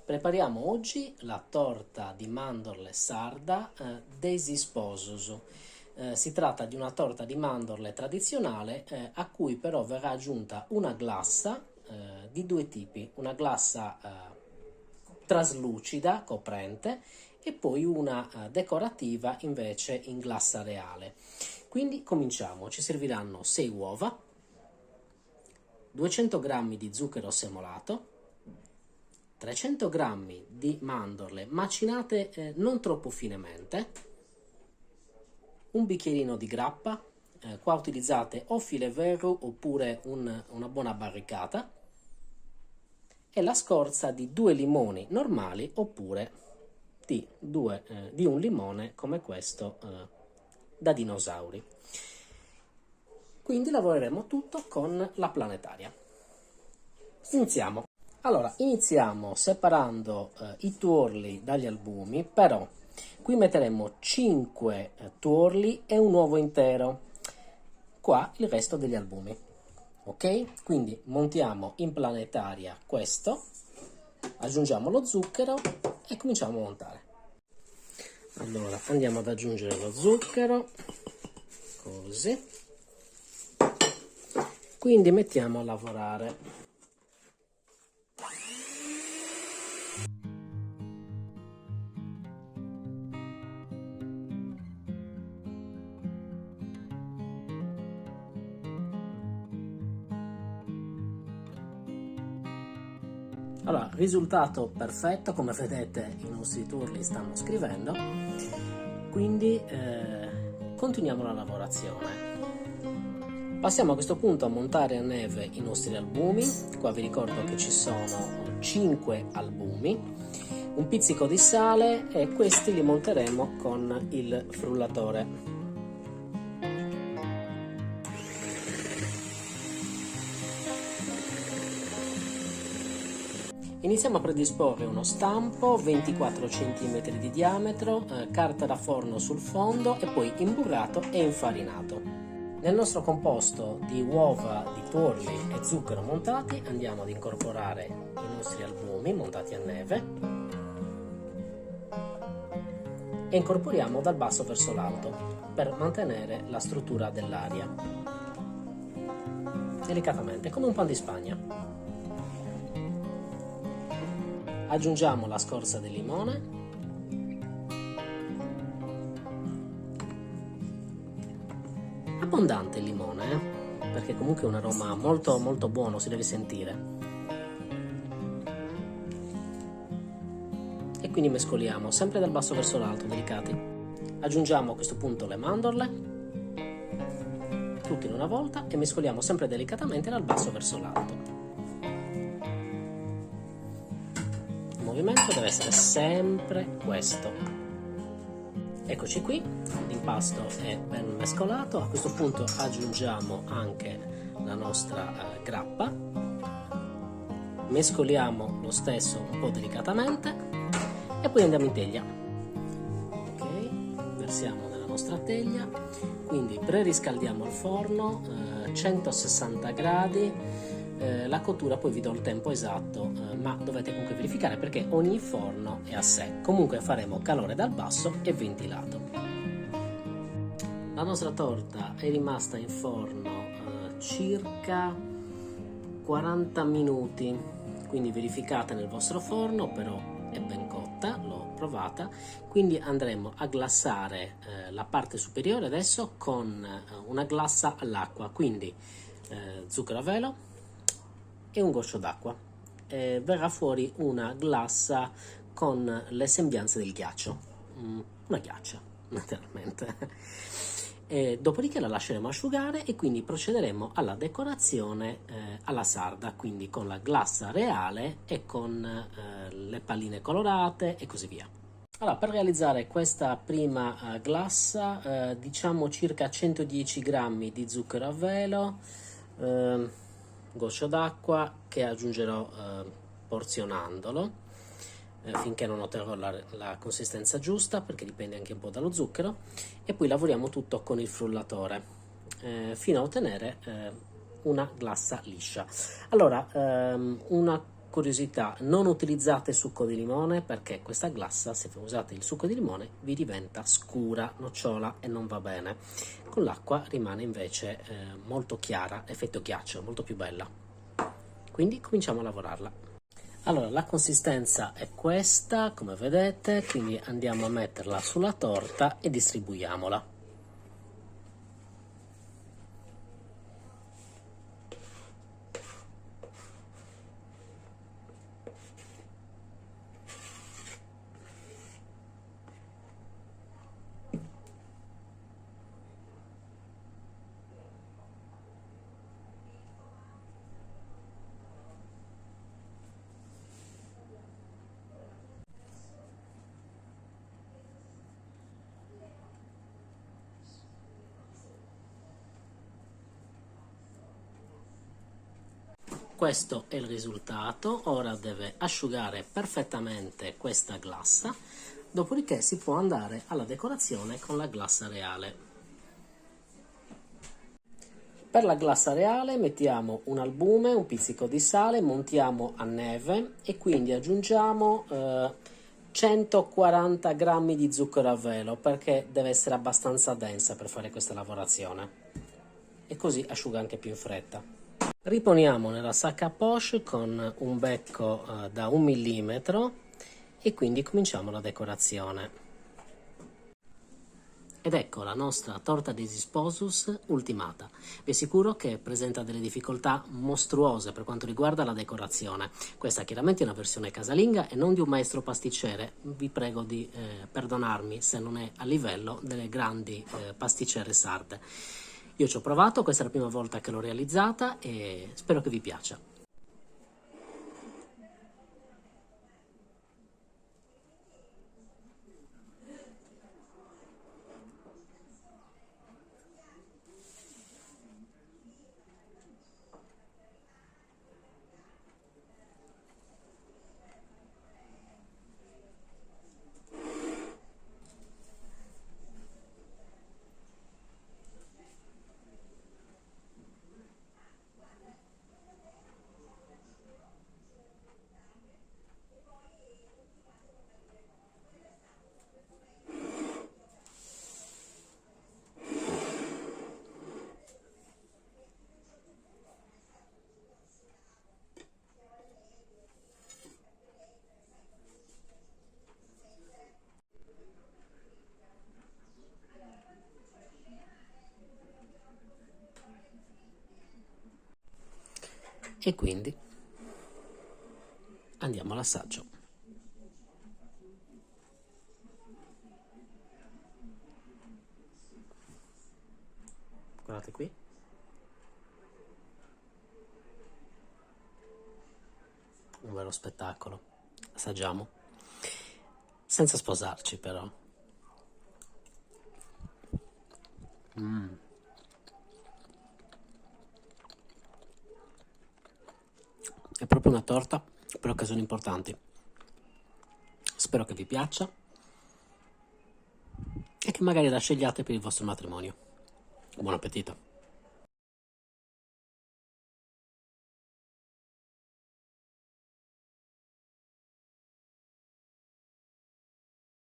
Prepariamo oggi la torta di mandorle sarda Desi Sposos. Si tratta di una torta di mandorle tradizionale a cui però verrà aggiunta una glassa di due tipi, una glassa traslucida, coprente, e poi una decorativa invece in glassa reale. Quindi cominciamo, ci serviranno 6 uova, 200 g di zucchero semolato, 300 g di mandorle macinate non troppo finemente, un bicchierino di grappa, qua utilizzate o filet vero oppure una buona barricata, e la scorza di 2 limoni normali oppure di un limone come questo da dinosauri. Quindi lavoreremo tutto con la planetaria. Iniziamo. Allora, iniziamo separando i tuorli dagli albumi, però qui metteremo 5 tuorli e un uovo intero, qua il resto degli albumi, ok? Quindi montiamo in planetaria questo, aggiungiamo lo zucchero e cominciamo a montare. Allora, andiamo ad aggiungere lo zucchero, così, quindi mettiamo a lavorare. Allora, risultato perfetto, come vedete i nostri tuorli stanno scrivendo, quindi continuiamo la lavorazione. Passiamo a questo punto a montare a neve i nostri albumi. Qua vi ricordo che ci sono 5 albumi, un pizzico di sale, e questi li monteremo con il frullatore. Iniziamo a predisporre uno stampo 24 cm di diametro, carta da forno sul fondo e poi imburrato e infarinato. Nel nostro composto di uova, di tuorli e zucchero montati andiamo ad incorporare i nostri albumi montati a neve e incorporiamo dal basso verso l'alto per mantenere la struttura dell'aria. Delicatamente, come un pan di Spagna. Aggiungiamo la scorza di limone, abbondante il limone, perché comunque è un aroma molto molto buono, si deve sentire. E quindi mescoliamo sempre dal basso verso l'alto, delicati. Aggiungiamo a questo punto le mandorle, tutte in una volta, e mescoliamo sempre delicatamente dal basso verso l'alto. Il movimento deve essere sempre questo. Eccoci qui, l'impasto è ben mescolato. A questo punto aggiungiamo anche la nostra grappa, mescoliamo lo stesso un po' delicatamente e poi andiamo in teglia. Ok, versiamo nella nostra teglia, quindi preriscaldiamo il forno 160 gradi. La cottura poi vi do il tempo esatto, ma dovete comunque verificare perché ogni forno è a sé. Comunque faremo calore dal basso e ventilato. La nostra torta è rimasta in forno circa 40 minuti, quindi verificate nel vostro forno, però è ben cotta, l'ho provata. Quindi andremo a glassare la parte superiore adesso con una glassa all'acqua, quindi zucchero a velo e un goccio d'acqua. Verrà fuori una glassa con le sembianze del ghiaccio, una ghiaccia naturalmente. Dopodiché la lasceremo asciugare e quindi procederemo alla decorazione alla sarda, quindi con la glassa reale e con le palline colorate e così via. Allora, per realizzare questa prima glassa diciamo circa 110 g di zucchero a velo, goccio d'acqua che aggiungerò porzionandolo finché non otterrò la consistenza giusta, perché dipende anche un po' dallo zucchero, e poi lavoriamo tutto con il frullatore fino a ottenere una glassa liscia. Allora, una curiosità, non utilizzate succo di limone perché questa glassa, se usate il succo di limone, vi diventa scura, nocciola e non va bene. Con l'acqua rimane invece molto chiara, effetto ghiaccio, molto più bella. Quindi cominciamo a lavorarla. Allora, la consistenza è questa, come vedete, quindi andiamo a metterla sulla torta e distribuiamola. Questo è il risultato, ora deve asciugare perfettamente questa glassa, dopodiché si può andare alla decorazione con la glassa reale. Per la glassa reale mettiamo un albume, un pizzico di sale, montiamo a neve e quindi aggiungiamo 140 grammi di zucchero a velo perché deve essere abbastanza densa per fare questa lavorazione e così asciuga anche più in fretta. Riponiamo nella sacca poche con un becco da 1 mm e quindi cominciamo la decorazione. Ed ecco la nostra torta di Sposus ultimata. Vi assicuro che presenta delle difficoltà mostruose per quanto riguarda la decorazione. Questa chiaramente è una versione casalinga e non di un maestro pasticcere. Vi prego di perdonarmi se non è a livello delle grandi pasticcere sarde. Io ci ho provato, questa è la prima volta che l'ho realizzata e spero che vi piaccia. E quindi andiamo all'assaggio. Guardate qui. Un vero spettacolo. Assaggiamo. Senza sposarci però. È proprio una torta per occasioni importanti. Spero che vi piaccia e che magari la scegliate per il vostro matrimonio. Buon appetito!